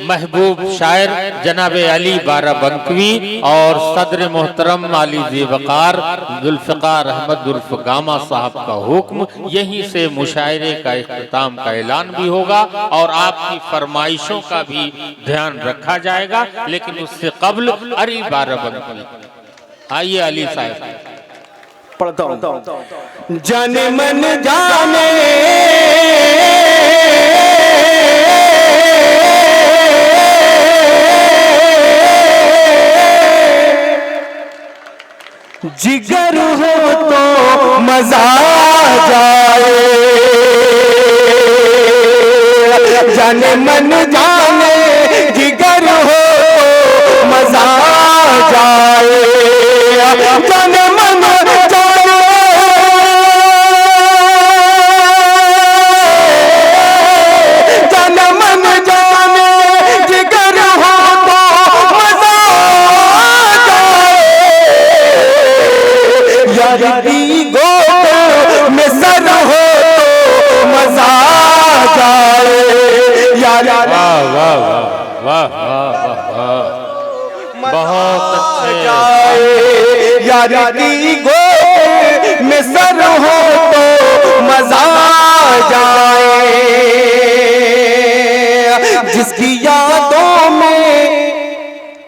महबूब शायर जनाब अली बाराबंकवी और सदर मोहतरम अली ज़ेवकार जुल्फ़िकार अहमद उर्फ गामा साहब का हुक्म, यहीं से मुशायरे का इख्तिताम का ऐलान भी होगा और आपकी फरमाइशों का भी ध्यान रखा जाएगा। लेकिन उससे कब्ल अली बाराबंकवी, आइए अली साहब पढ़ता हूं। जाने मन जाने जिगर हो तो मजा जाए, जाने मन जाने जिगर हो तो मजा जाए, जाने मन जाने, जाने मन जाने जिगर हो तो मजा जाए, यारी गोद में सर हो तो मजा जाए, वाह वाह वाह वाह वाह, बहुत अच्छे। यारी गोद में सर हो तो मजा जाए, जिसकी यादों में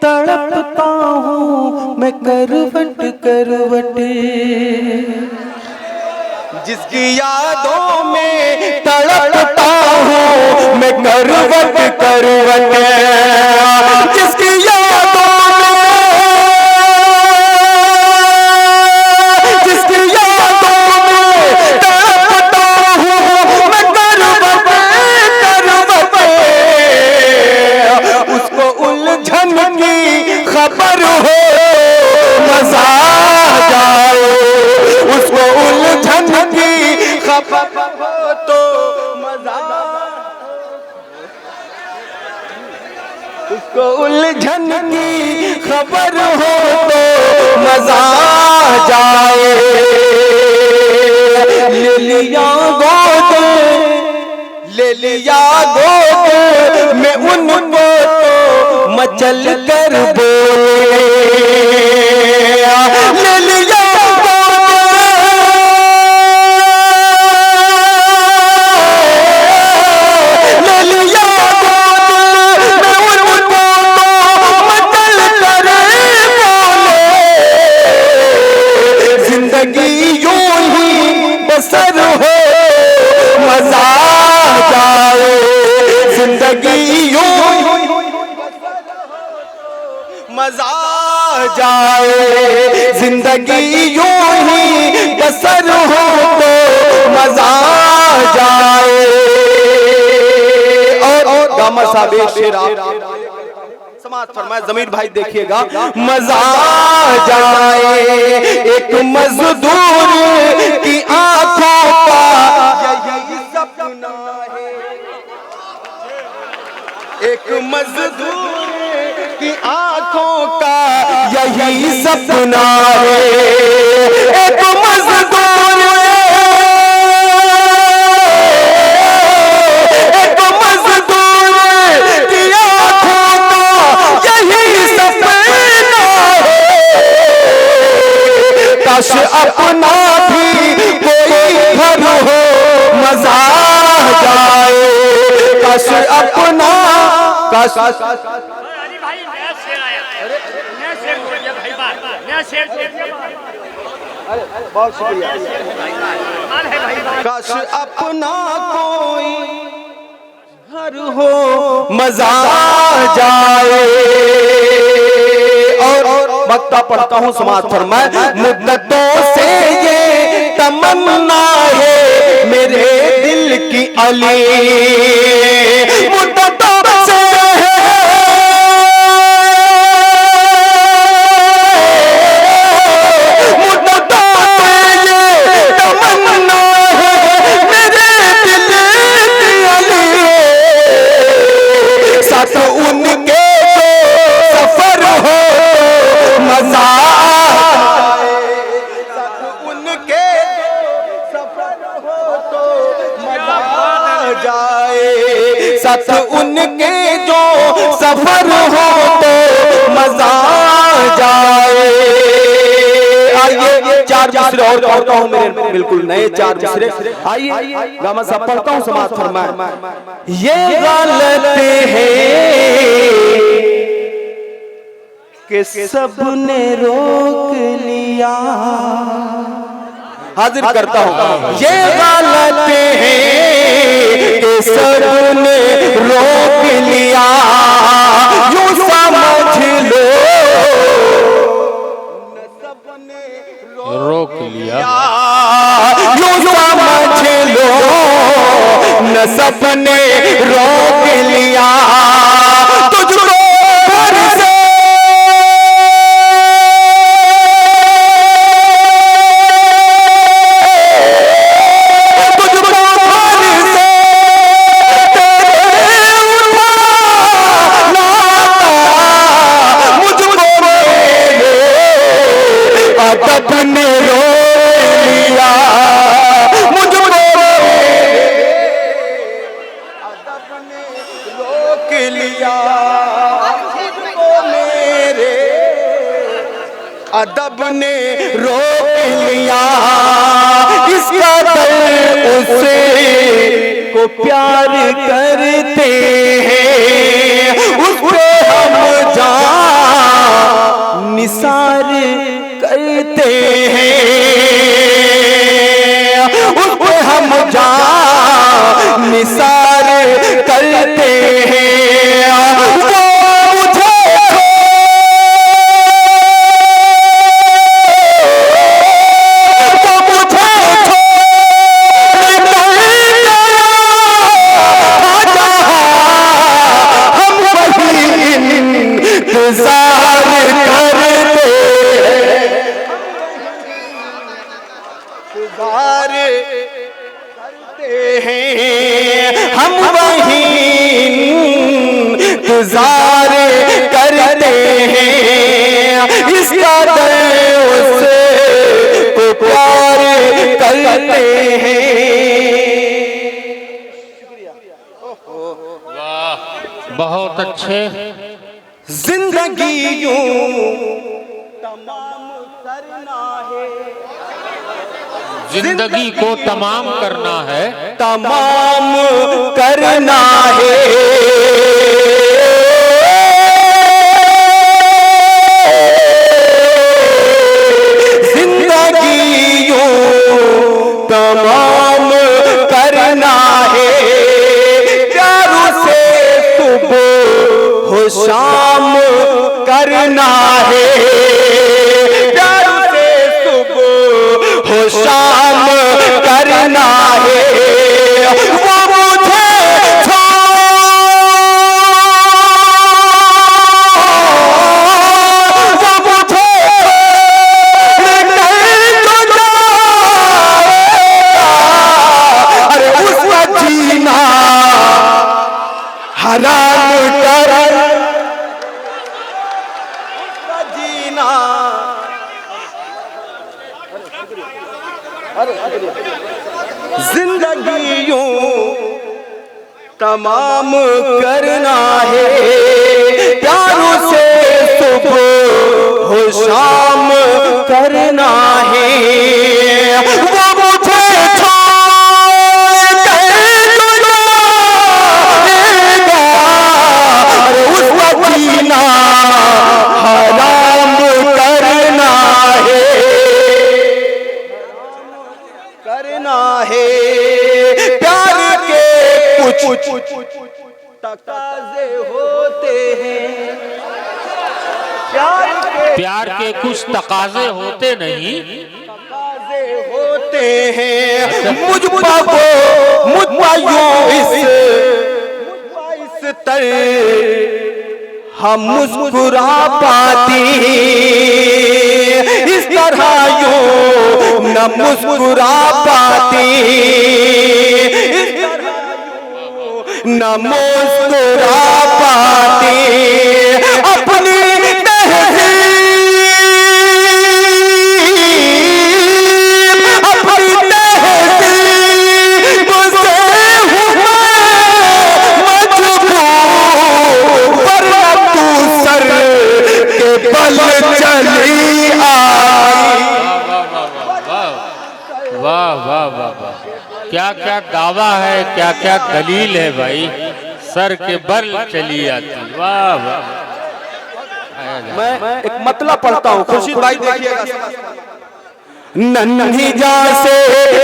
तड़पता हूँ मैं करवट करवट, जिसकी यादों में तड़पता हूँ मैं करवट करवट, जिसकी यादों में, जिसकी यादों में तड़पता हूँ मैं करवट करवट, उसको उलझन की खबर हो मजा जाए, उसको उलझन की खबर हो तो मजा, उसको उलझन की खबर हो तो मजा जाए, ले लिया गोद, ले लिया गोद में उनको तो मचल कर बोले, ले लिया सर हो मजा जाए, जिंदगी यूं मजा जाए, जिंदगी यूं ही बसर हो तो मजा जाए। और गामा साहब एक शेर समाज फरमाए, जमीर भाई देखिएगा, मजा जाए एक मजदूर की आंखों का यही सपना है, एक मजदूर की आंखों का यही सपना है, एक मजदूर, एक मजदूर की आंखों का यही सपना है, काश अपना भी कोई घर हो मजा जाए, काश अपना, काश अली भाई नया शेर आया, नया शेर बोल दिया भाई, बात नया शेर बोल दिया, बहुत शुक्रिया, मान है भाई, काश अपना कोई घर हो मजा जाए। और वक्ता पढ़ता हूँ, समाज फरमाए, मुद्दतों से ये तमन्ना है मेरे दिल की अली, मुद्दतों से तमन्ना है मेरे दिल की अली, साथ उनके सफर हो मजा जाए, साथ उनके सफर हो तो मजा जाए, साथ उनके जो सफर हो तो मजा जाए। आइए चार मिसरे और पढ़ता हूँ, मेरे बिल्कुल नए चार मिसरे। आइए गामा साहब पढ़ता हूँ, समाज फरमाए। ये गलत है कि सबने रोक लिया, हाजिर करता हूँ। ये गलत है कि सबने रोक लिया, यूं समझ लो रोक लिया, यूं समझ लो न सबने रोक लिया तुझको घर से। अदब ने रोक लिया, इसका दिल उससे को प्यार करते हैं, उस पे हम जान निसार करते हैं, उस पे हम जान निसार करते हैं। हम वही इंतजार करते हैं, इसका दिल उससे को प्यार करते हैं। बहुत अच्छे। जिंदगी यूं तमाम करना है, जिंदगी को तमाम करना है, तमाम करना है। जिंदगी यूं तमाम करना है, प्यारों से सुबह हो शाम करना है, प्यारों से सुबह हो शाम करना है। वो मुझे अरे उसका जीना हराम कर, उसका जीना जिंदगी यूं तमाम करना है, प्यारों से सुबह हो शाम करना है। वो मुझे उसका जीना हराम करना है, करना है। प्यार के कुछ तकाजे होते हैं, प्यार के कुछ तकाजे होते नहीं, तकाजे होते हैं। मुझ पर इस हम मुस्कुरा पाती, इस तरह यूं न मुस्कुरा पाती, इस तरह यूं न मुस्कुरा पाती। अपनी पल चली आई। वाह वाह वाह वाह, क्या क्या दावा है, क्या क्या दलील है भाई, सर के बल चली आती। वाह वाह। मैं एक मतलब पढ़ता हूँ, खुर्शीद भाई देखिएगा। नन्ही जा से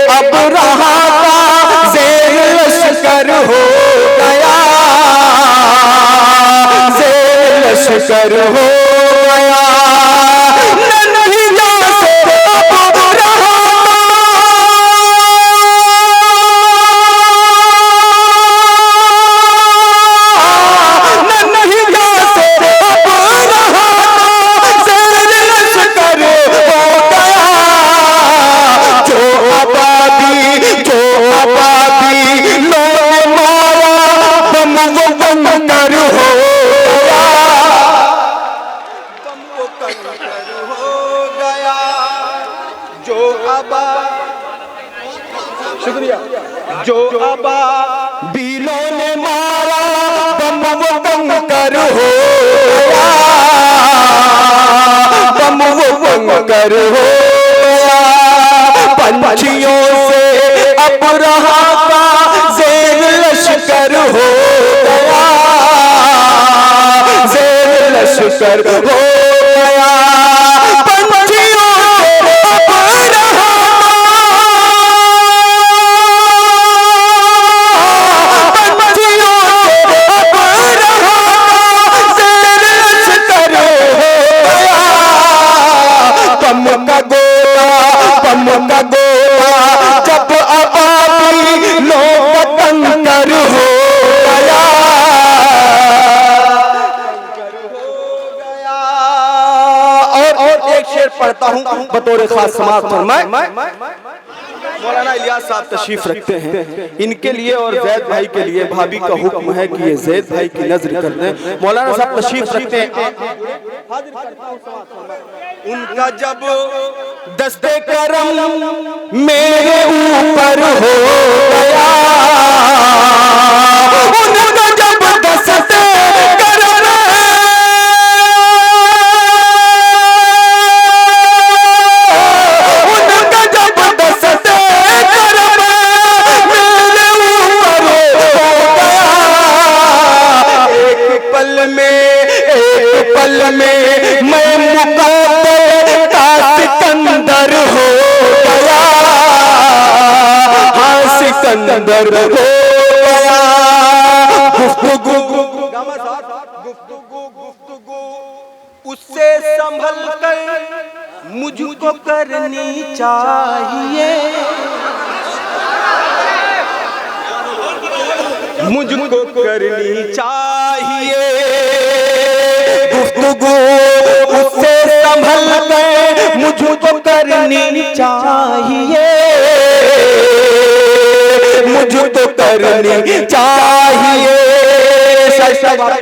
अब रहा था ज़ेर लश्कर हो गया, ज़ेर लश्कर हो गया। नन्ही जा से अब रहा जो अबा बीलों ने मारा बम वो कंकर हो गया, बम वो कंकर हो गया। पंछियों से अब रहा का ज़ेर लश्कर हो गया, ज़ेर लश्कर हो गया। पंछियों से अब रहा का गोला, बम का गोला जब आबादी लोग कंकर हो गया, और एक शेर पढ़ता हूँ बतौर खास समाअत फरमाए। मौलाना इलियास साहब तशरीफ रखते हैं, इनके लिए और जैद भाई के लिए भाभी का हुक्म है कि ये जैद भाई की नजर कर दें। मौलाना साहब तशरीफ रखते हैं। उनका जब दस्ते करम मेरे ऊपर हो गया, उनका जब दस्ते करम उनका जब दस्ते करम मेरे ऊपर हो गया, एक पल में मैं मुकद्दर का सिकंदर हो गया, हाँ सिकंदर हो गया। गुफ्तगू उससे संभल कर मुझको करनी चाहिए, मुझको करनी चाहिए। गुफ्तगू उससे संभल कर मुझको करनी चाहिए, मुझको करनी चाहिए। उससे संभल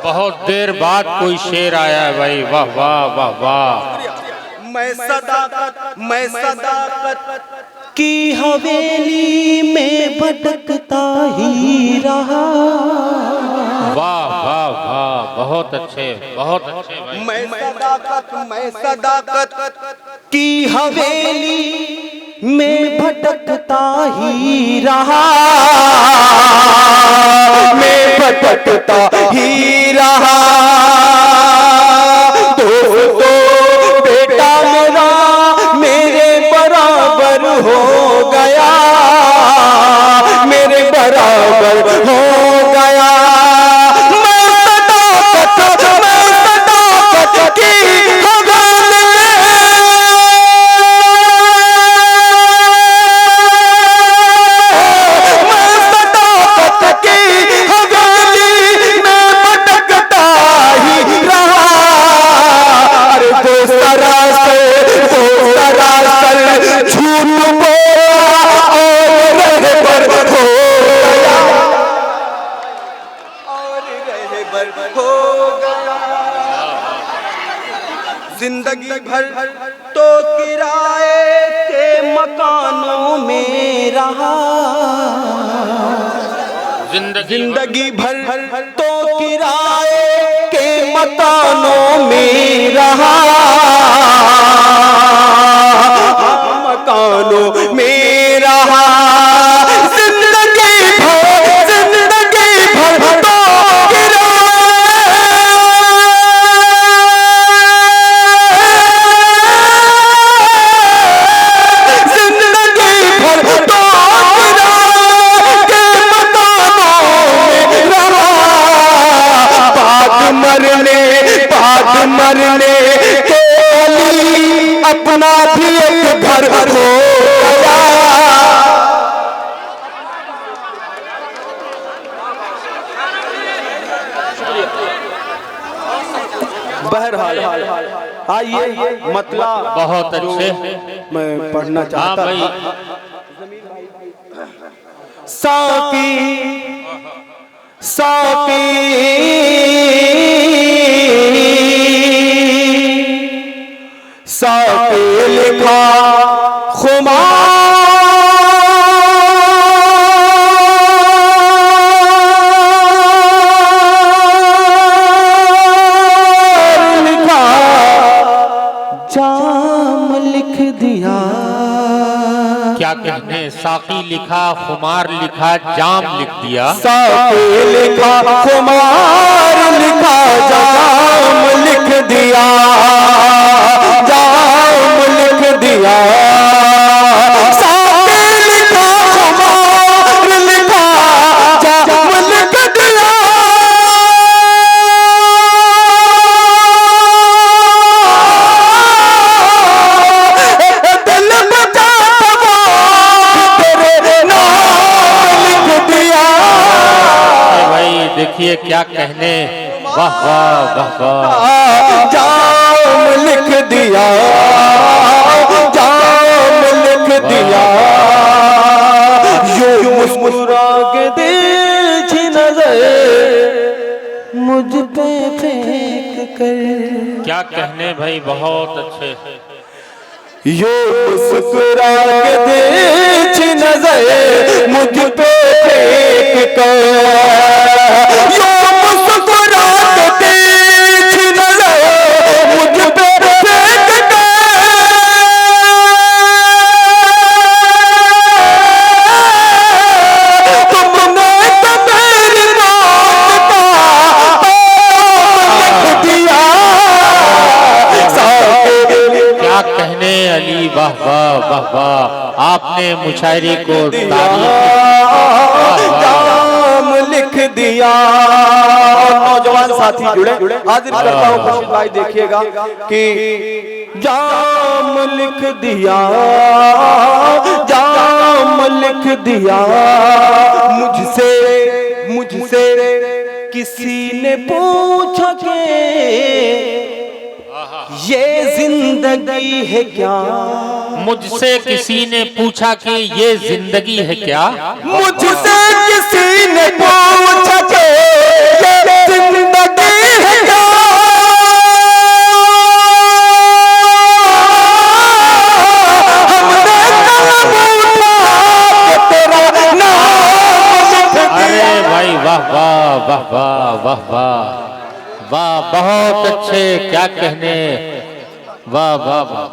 बहुत देर बाद कोई शेर आया है भाई। वाह वाह वाह वाह। मैं सदाकत की हवेली में भटकता ही रहा। वाह वाह वाह, बहुत अच्छे भाई। मैं सदाकत की हवेली में भटकता ही रहा, मैं भटकता ही रहा। दोस्तों बेटा मेरा मेरे बराबर हो गया, मेरे बराबर हो गया। मैं सदाकत की हवेली मैं सदाकत रहा, जिंदगी भर तो किराए के मकानों में रहा, मकानों में रहा, जिंदगी भर तो मरने के लिए अपना भी एक घर हो गया। बहरहाल आइए मतलब बहुत अच्छे मैं पढ़ना चाहता भाई। था। साकी साके लिखा खुमार लिखा, जाम लिख दिया। क्या कहने, साकी लिखा, खुमार लिखा, जाम लिख दिया। साके लिखा खुमार लिखा, जाम लिख दिया, जाम लिख दिया। साके लिखा खुमार लिखा, जाम लिख दिया। दिल बचा तेरे नाम लिख दिया। भाई देखिए क्या कहने, वाह वाह वाह वाह। जाम लिख दिया, जाम लिख दिया। यूं मुस्कुरा के तिरछी नजर मुझ पे फेंक कर, क्या कहने भाई, बहुत अच्छे। यूं मुस्कुरा के तिरछी नजर मुझ पे फेंक कर, यूं मुस्कुरा के तिरछी नजर मुझ पे फेंक कर। तुमने तो मेरी मौत का लिख दिया। क्या कहने अली, वाह वाह वाह वाह। आपने मुशायरे को जाम लिख दिया। नौजवान साथी जुड़े, हाजिर करता हूँ खुर्शीद भाई, देखिएगा कि जाम लिख दिया, जाम लिख दिया। मुझसे किसी ने पूछा कि ये जिंदगी है क्या, मुझसे किसी ने पूछा कि ये जिंदगी है क्या। मुझसे किसी ने पूछा कि ये जिंदगी है क्या। हमने कलम उठा के तेरा नाम लिख दिया। अरे भाई वाह वाह वाह वाह वाह वाह वाह, बहुत अच्छे। क्या कहने, वाह वाह वाह।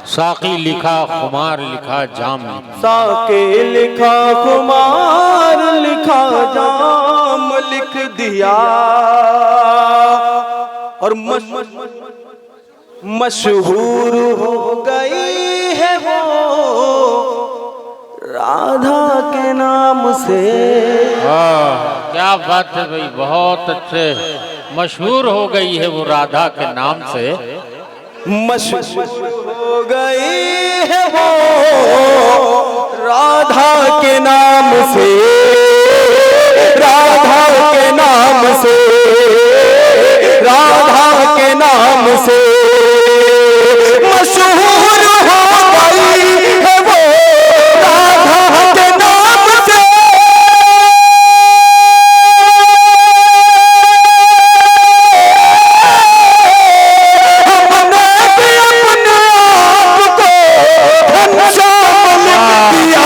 साकी लिखा, खुमार लिखा, जाम लिखा। साके लिखा खुमार लिखा, जाम लिख दिया। और मशहूर हो गई है वो राधा के नाम से। क्या बात है भाई, बहुत अच्छे। मशहूर हो गई है वो राधा के नाम से। मशहूर हो गई है वो राधा के नाम से, राधा के नाम से, राधा के नाम से। मशहूर हो गई है वो राधा के नाम से। हमने भी अपने आप को घनश्याम लिख दिया।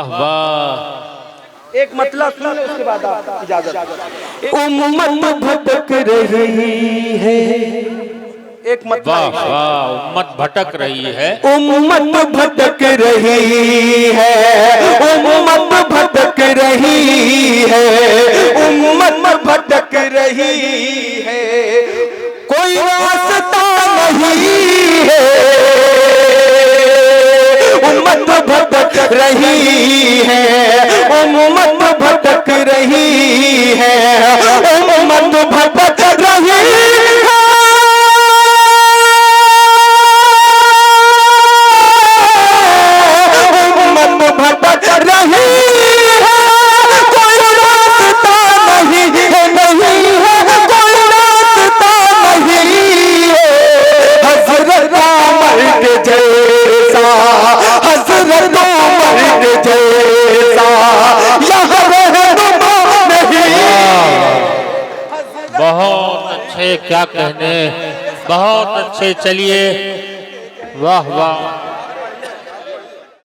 वाह वाह। एक मतलब सुन ले, उसके बाद आप इजाजत। उम्मत भटक रही है, एक मतलब। वाह वाह। उम्मत भटक रही है, उम्मत भटक रही है, उम्मत भटक रही है, उम्मत भटक रही है, कोई रास्ता नहीं है, उम्मत भटक रही है, उम्मत भटक रही है, उम्मत भटक रही है, उम्मत भटक रही है, कोई रास्ता नहीं है, नहीं है, कोई रास्ता नहीं है, हज़रत उमर के जैसा, हज़रत उमर के जैसा यहाँ रहनुमा नहीं। बहुत अच्छे, क्या कहने, बहुत अच्छे। चलिए, वाह वाह।